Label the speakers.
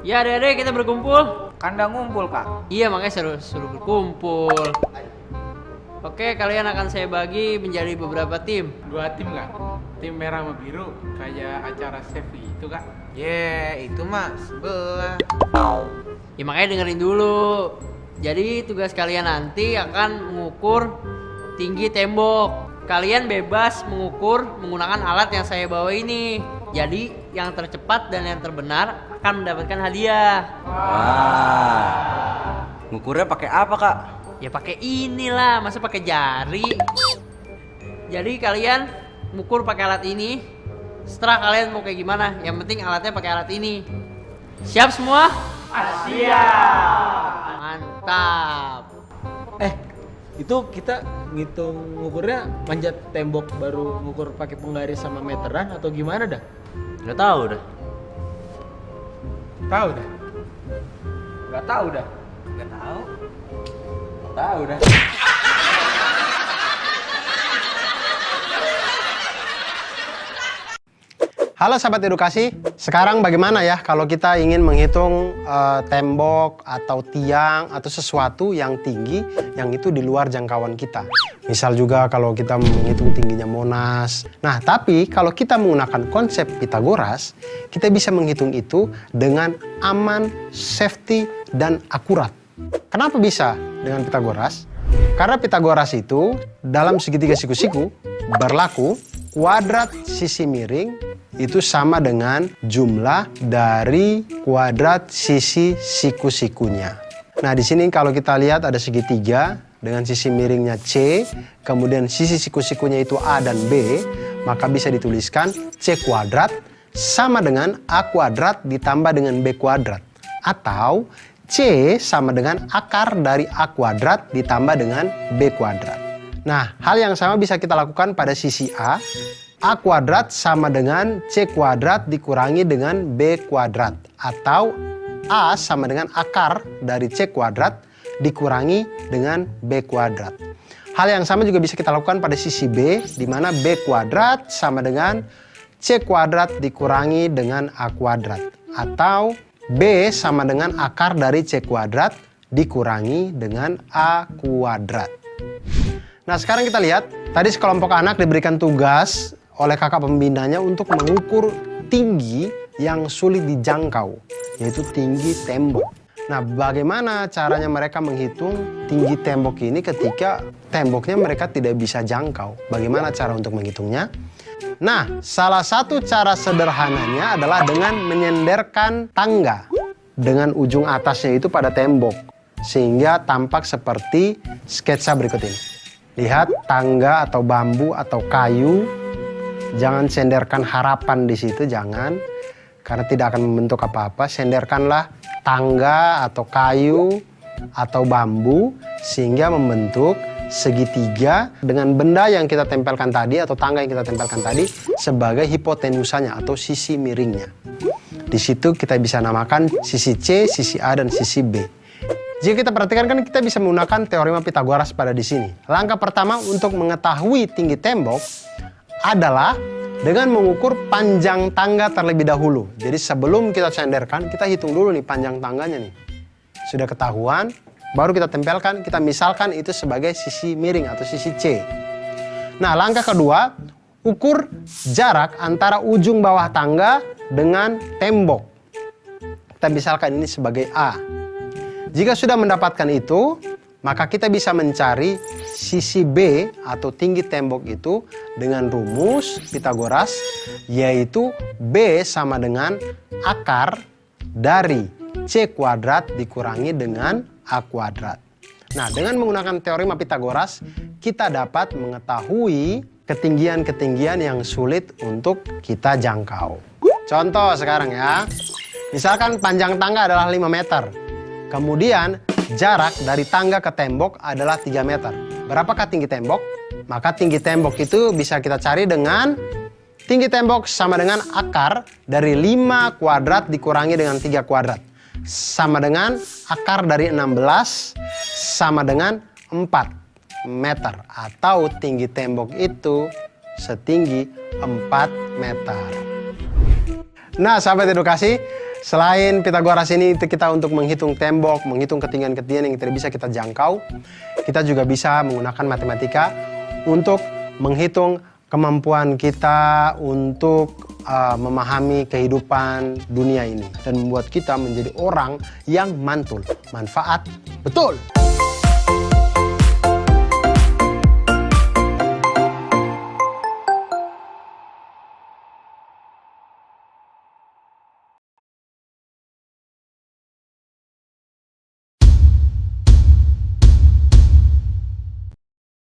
Speaker 1: Ya adek-adek kita berkumpul.
Speaker 2: Kan udah ngumpul, Kak.
Speaker 1: Iya makanya suruh berkumpul. Oke, kalian akan saya bagi menjadi beberapa tim.
Speaker 3: 2 tim Kak. Tim merah sama biru kayak acara Sevi itu Kak.
Speaker 2: Itu mah sebelah.
Speaker 1: Ya makanya dengerin dulu. Jadi tugas kalian nanti akan mengukur tinggi tembok. Kalian bebas mengukur menggunakan alat yang saya bawa ini. Jadi yang tercepat dan yang terbenar akan mendapatkan hadiah.
Speaker 4: Wah. Ngukurnya pakai apa, Kak?
Speaker 1: Ya pakai inilah, masa pakai jari. Jadi kalian mengukur pakai alat ini. Setelah kalian mau kayak gimana, yang penting alatnya pakai alat ini. Siap semua? Siap. Mantap.
Speaker 5: Itu kita ngitung ngukurnya manjat tembok baru ngukur pakai penggaris sama meteran atau gimana dah?
Speaker 4: Nggak tahu dah.
Speaker 3: Tahu dah.
Speaker 2: Gak tahu dah.
Speaker 4: Tahu dah.
Speaker 6: Halo sahabat edukasi, sekarang bagaimana ya kalau kita ingin menghitung tembok atau tiang atau sesuatu yang tinggi yang itu di luar jangkauan kita. Misal juga kalau kita menghitung tingginya Monas. Nah, tapi kalau kita menggunakan konsep Pitagoras, kita bisa menghitung itu dengan aman, safety, dan akurat. Kenapa bisa dengan Pitagoras? Karena Pitagoras itu dalam segitiga siku-siku berlaku kuadrat sisi miring itu sama dengan jumlah dari kuadrat sisi siku-sikunya. Nah, di sini kalau kita lihat ada segitiga dengan sisi miringnya C, kemudian sisi siku-sikunya itu A dan B, maka bisa dituliskan C kuadrat sama dengan A kuadrat ditambah dengan B kuadrat. Atau C sama dengan akar dari A kuadrat ditambah dengan B kuadrat. Nah, hal yang sama bisa kita lakukan pada sisi A. A kuadrat sama dengan C kuadrat dikurangi dengan B kuadrat. Atau A sama dengan akar dari C kuadrat dikurangi dengan B kuadrat. Hal yang sama juga bisa kita lakukan pada sisi B, di mana B kuadrat sama dengan C kuadrat dikurangi dengan A kuadrat. Atau B sama dengan akar dari C kuadrat dikurangi dengan A kuadrat. Nah, sekarang kita lihat, tadi sekelompok anak diberikan tugas oleh kakak pembinanya untuk mengukur tinggi yang sulit dijangkau, yaitu tinggi tembok. Nah, bagaimana caranya mereka menghitung tinggi tembok ini ketika temboknya mereka tidak bisa jangkau? Bagaimana cara untuk menghitungnya? Nah, salah satu cara sederhananya adalah dengan menyenderkan tangga dengan ujung atasnya itu pada tembok, sehingga tampak seperti sketsa berikut ini. Lihat tangga atau bambu atau kayu. Jangan senderkan harapan di situ, jangan. Karena tidak akan membentuk apa-apa. Senderkanlah tangga atau kayu atau bambu sehingga membentuk segitiga dengan benda yang kita tempelkan tadi atau tangga yang kita tempelkan tadi sebagai hipotenusanya atau sisi miringnya. Di situ kita bisa namakan sisi C, sisi A, dan sisi B. Jika kita perhatikan kan kita bisa menggunakan teorema Pitagoras pada di sini. Langkah pertama untuk mengetahui tinggi tembok adalah dengan mengukur panjang tangga terlebih dahulu. Jadi sebelum kita senderkan, kita hitung dulu nih panjang tangganya nih. Sudah ketahuan, baru kita tempelkan, kita misalkan itu sebagai sisi miring atau sisi C. Nah, langkah kedua, ukur jarak antara ujung bawah tangga dengan tembok. Kita misalkan ini sebagai A. Jika sudah mendapatkan itu, maka kita bisa mencari sisi B atau tinggi tembok itu dengan rumus Pitagoras, yaitu B sama dengan akar dari C kuadrat dikurangi dengan A kuadrat. Nah, dengan menggunakan teorema Pitagoras, kita dapat mengetahui ketinggian-ketinggian yang sulit untuk kita jangkau. Contoh sekarang ya, misalkan panjang tangga adalah 5 meter. Kemudian jarak dari tangga ke tembok adalah 3 meter. Berapakah tinggi tembok? Maka tinggi tembok itu bisa kita cari dengan tinggi tembok sama dengan akar dari 5 kuadrat dikurangi dengan 3 kuadrat. Sama dengan akar dari 16 sama dengan 4 meter. Atau tinggi tembok itu setinggi 4 meter. Nah, sahabat edukasi, Selain Pitagoras ini itu kita untuk menghitung tembok, menghitung ketinggian-ketinggian yang tidak bisa kita jangkau, kita juga bisa menggunakan matematika untuk menghitung kemampuan kita untuk memahami kehidupan dunia ini dan membuat kita menjadi orang yang mantul, manfaat, betul.